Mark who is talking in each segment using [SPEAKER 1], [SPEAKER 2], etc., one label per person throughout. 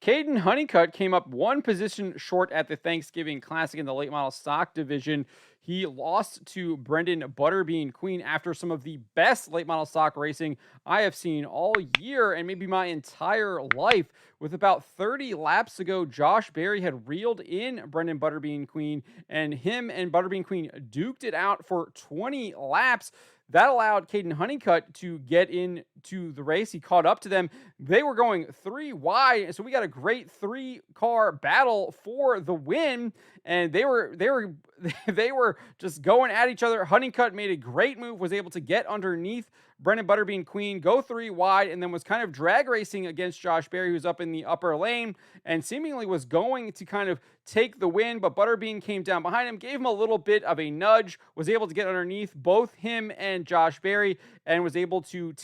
[SPEAKER 1] Kaden Honeycutt came up one position short at the Thanksgiving Classic in the late model stock division. He lost to Brenden Butterbean Queen after some of the best late model stock racing I have seen all year and maybe my entire life. With about 30 laps ago, Josh Berry had reeled in Brenden Butterbean Queen, and him and Butterbean Queen duked it out for 20 laps. That allowed Kaden Honeycutt to get into the race. He caught up to them. They were going three wide, so we got a great three-car battle for the win. And they were just going at each other. Honeycutt made a great move, was able to get underneath Brenden Butterbean Queen, go three wide, and then was kind of drag racing against Josh Berry, who's up in the upper lane, and seemingly was going to kind of take the win, but Butterbean came down behind him, gave him a little bit of a nudge, was able to get underneath both him and Josh Berry, and was able to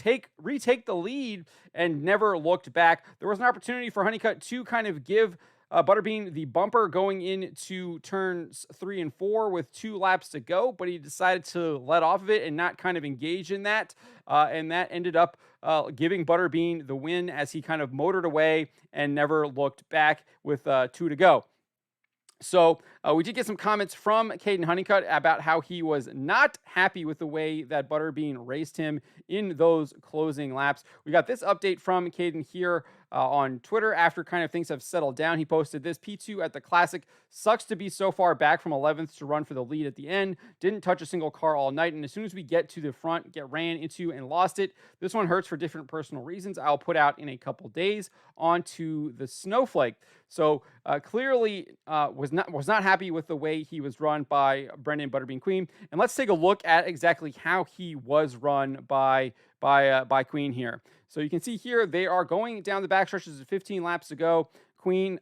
[SPEAKER 1] retake the lead and never looked back. There was an opportunity for Honeycutt to kind of give Butterbean the bumper going into turns 3 and 4 with 2 laps to go, but he decided to let off of it and not kind of engage in that. And that ended up giving Butterbean the win as he kind of motored away and never looked back with 2 to go. So we did get some comments from Kaden Honeycutt about how he was not happy with the way that Butterbean raced him in those closing laps. We got this update from Kaden here on Twitter after kind of things have settled down. He posted this: P2 at the Classic. Sucks to be so far back from 11th to run for the lead at the end. Didn't touch a single car all night, and as soon as we get to the front, get ran into and lost it. This one hurts for different personal reasons I'll put out in a couple days onto the Snowflake. So clearly was not happy with the way he was run by Brenden Butterbean Queen. And let's take a look at exactly how he was run by Queen here. So you can see here they are going down the back stretches of 15 laps to go. Queen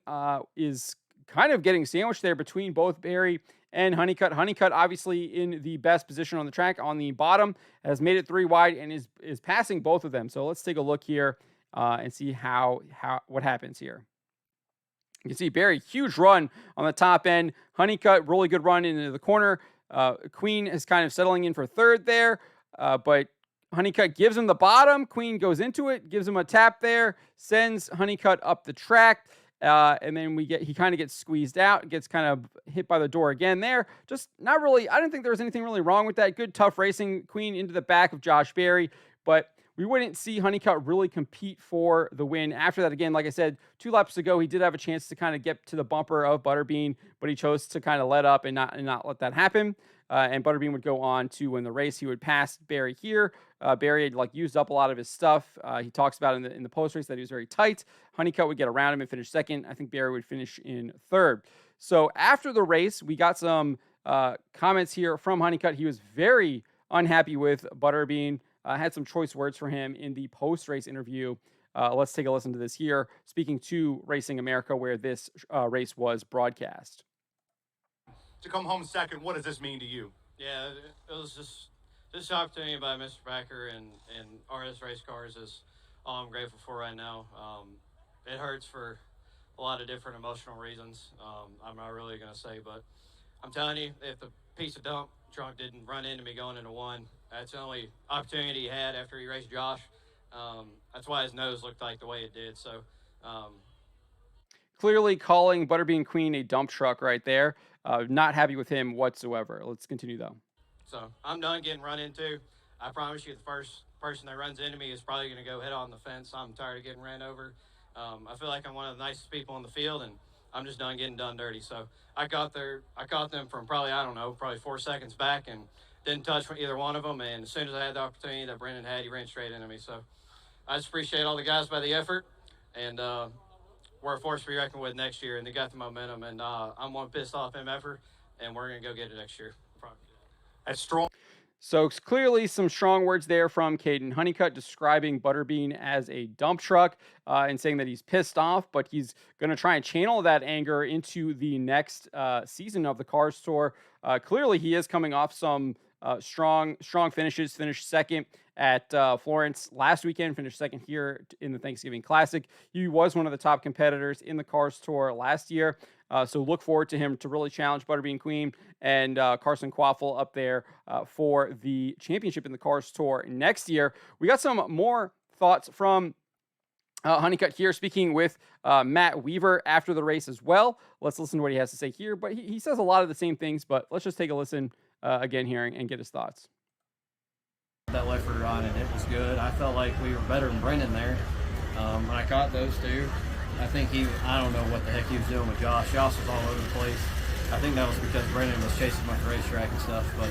[SPEAKER 1] is kind of getting sandwiched there between both Berry and Honeycutt. Honeycutt, obviously in the best position on the track on the bottom, has made it 3 wide and is passing both of them. So let's take a look here and see what happens here. You can see Berry, huge run on the top end. Honeycutt, really good run into the corner. Queen is kind of settling in for third there, but Honeycutt gives him the bottom. Queen goes into it, gives him a tap there, sends Honeycutt up the track, and then he kind of gets squeezed out, gets kind of hit by the door again there. Just not really, I don't think there was anything really wrong with that. Good, tough racing. Queen into the back of Josh Berry, but we wouldn't see Honeycutt really compete for the win. After that, again, like I said, 2 laps ago, he did have a chance to kind of get to the bumper of Butterbean, but he chose to kind of let up and not let that happen. And Butterbean would go on to win the race. He would pass Berry here. Berry had used up a lot of his stuff. He talks about in the post race that he was very tight. Honeycutt would get around him and finish second. I think Berry would finish in third. So after the race, we got some comments here from Honeycutt. He was very unhappy with Butterbean. Had some choice words for him in the post-race interview. Let's take a listen to this here, speaking to Racing America, where this race was broadcast.
[SPEAKER 2] To come home second, what does this mean to you?
[SPEAKER 3] Yeah, it was just an opportunity by Mr. Becker and RS Race Cars is all I'm grateful for right now. It hurts for a lot of different emotional reasons. I'm not really going to say, but I'm telling you, if the piece of dump truck didn't run into me going into one, that's the only opportunity he had after he raced Josh. That's why his nose looked like the way it did. So,
[SPEAKER 1] clearly calling Butterbean Queen a dump truck right there. Not happy with him whatsoever. Let's continue though.
[SPEAKER 3] So I'm done getting run into. I promise you, the first person that runs into me is probably going to go head on the fence. I'm tired of getting ran over. I feel like I'm one of the nicest people in the field, and I'm just done getting done dirty. So I caught them from probably 4 seconds back and didn't touch either one of them. And as soon as I had the opportunity that Brenden had, he ran straight into me. So I just appreciate all the guys by the effort, and we're a force to be reckoned with next year, and they got the momentum. And I'm one pissed off him effort, and we're going to go get it next year.
[SPEAKER 2] That's strong.
[SPEAKER 1] So clearly some strong words there from Kaden Honeycutt describing Butterbean as a dump truck and saying that he's pissed off, but he's going to try and channel that anger into the next season of the Cars Tour. Clearly he is coming off some strong finishes. Finished second at Florence last weekend, finished second here in the Thanksgiving Classic. He was one of the top competitors in the Cars Tour last year. So look forward to him to really challenge Butterbean Queen and Carson Quaffle up there for the championship in the Cars Tour next year. We got some more thoughts from Honeycutt here speaking with Matt Weaver after the race as well. Let's listen to what he has to say here. But he says a lot of the same things, but let's just take a listen again here and get his thoughts.
[SPEAKER 4] That left rear on, and it was good. I felt like we were better than Brenden there. When I caught those two, I think I don't know what the heck he was doing with Josh. Josh was all over the place. I think that was because Brenden was chasing my racetrack and stuff. But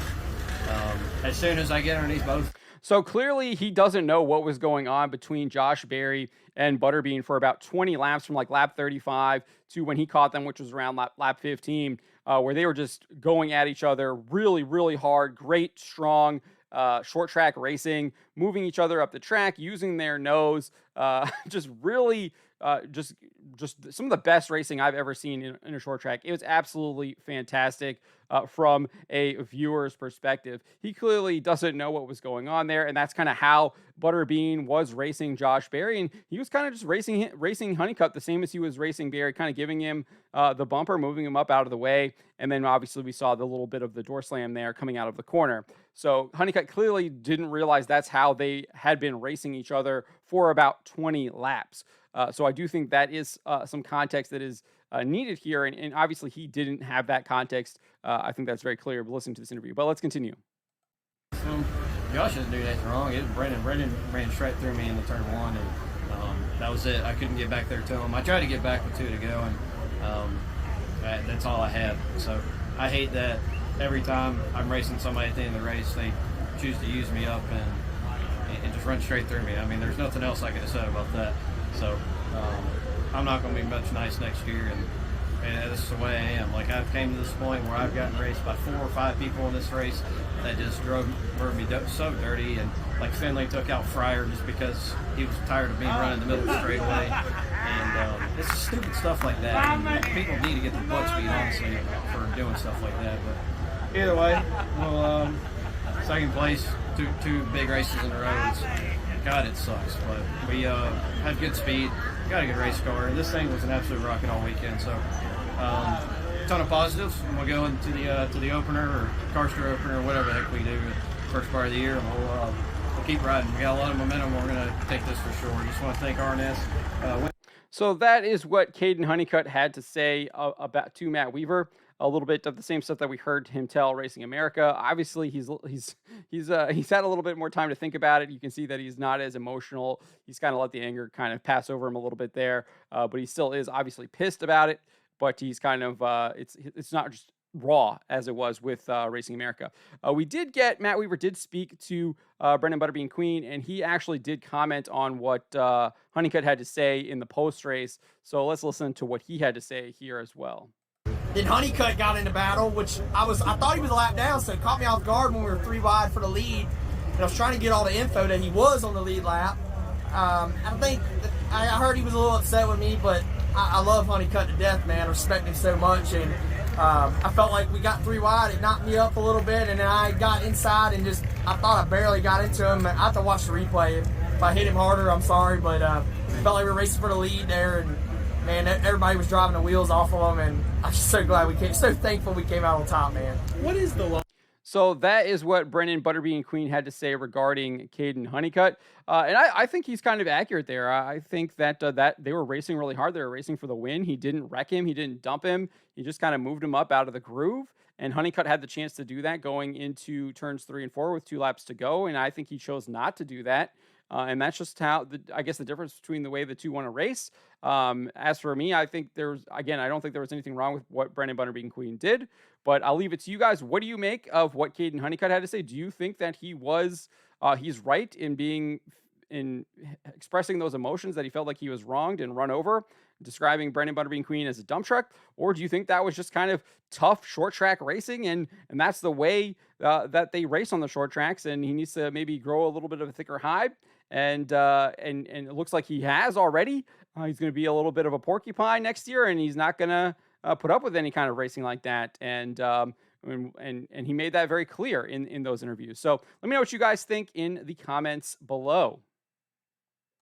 [SPEAKER 4] as soon as I get underneath both.
[SPEAKER 1] So clearly he doesn't know what was going on between Josh Berry and Butterbean for about 20 laps from like lap 35 to when he caught them, which was around lap 15, where they were just going at each other really, really hard, great, strong, short track racing, moving each other up the track, using their nose, just really just some of the best racing I've ever seen in a short track. It was absolutely fantastic from a viewer's perspective. He clearly doesn't know what was going on there, and that's kind of how Butterbean was racing Josh Berry, and he was kind of just racing Honeycutt the same as he was racing Berry, kind of giving him the bumper, moving him up out of the way, and then obviously we saw the little bit of the door slam there coming out of the corner. So Honeycutt clearly didn't realize that's how they had been racing each other for about 20 laps. So I do think that is some context that is needed here, and obviously he didn't have that context. I think that's very clear listening to this interview. But let's continue.
[SPEAKER 4] Josh didn't do anything wrong. It was Brenden. Brenden ran straight through me in the turn one, and that was it. I couldn't get back there to him. I tried to get back with 2 to go, and that's all I had. So I hate that every time I'm racing somebody at the end of the race, they choose to use me up and just run straight through me. I mean, there's nothing else I could have said about that. So I'm not going to be much nice next year, and this is the way I am. Like, I've came to this point where I've gotten raced by 4 or 5 people in this race that just drove me so dirty, and like Finley took out Fryer just because he was tired of being run in the middle of the straightaway, and it's stupid stuff like that. And people need to get their butts beat, honestly, for doing stuff like that. But either way, well, second place, two big races in a row. God, it sucks, but we had good speed, got a good race car, and this thing was an absolute rocket all weekend. So, ton of positives, and we'll go into the opener or Carster opener or whatever the heck we do first part of the year, and we'll keep riding. We got a lot of momentum. We're going to take this for sure. Just want to thank RNS.
[SPEAKER 1] So that is what Kaden Honeycutt had to say about to Matt Weaver. A little bit of the same stuff that we heard him tell Racing America. Obviously, he's had a little bit more time to think about it. You can see that he's not as emotional. He's kind of let the anger kind of pass over him a little bit there, but he still is obviously pissed about it. But he's kind of it's not just raw as it was with Racing America. Matt Weaver did speak to Brenden Butterbean Queen, and he actually did comment on what Honeycutt had to say in the post race. So let's listen to what he had to say here as well.
[SPEAKER 5] Then Honeycutt got in the battle, which I thought he was a lap down, so it caught me off guard when we were 3 wide for the lead. And I was trying to get all the info that he was on the lead lap. I think I heard he was a little upset with me, but I love Honeycutt to death, man. I respect him so much, and I felt like we got 3 wide. It knocked me up a little bit, and then I got inside and I thought I barely got into him. I have to watch the replay. If I hit him harder, I'm sorry, but felt like we were racing for the lead there, and man, everybody was driving the wheels off of them, and I'm just so glad so thankful we came out on top, man.
[SPEAKER 4] What is the
[SPEAKER 1] So that is what Brenden Butterbean Queen had to say regarding Kaden Honeycutt. And I think he's kind of accurate there. I think that they were racing really hard. They were racing for the win. He didn't wreck him. He didn't dump him. He just kind of moved him up out of the groove. And Honeycutt had the chance to do that going into turns 3 and 4 with 2 laps to go. And I think he chose not to do that. And that's just how, I guess, the difference between the way the two want to race. As for me, I think I don't think there was anything wrong with what Brenden Butterbean Queen did. But I'll leave it to you guys. What do you make of what Kaden Honeycutt had to say? Do you think that he's right in expressing those emotions, that he felt like he was wronged and run over, describing Brenden Butterbean Queen as a dump truck? Or do you think that was just kind of tough short track racing, and that's the way that they race on the short tracks, and he needs to maybe grow a little bit of a thicker hide? And it looks like he has already. He's going to be a little bit of a porcupine next year, and he's not going to put up with any kind of racing like that. And he made that very clear in those interviews. So let me know what you guys think in the comments below.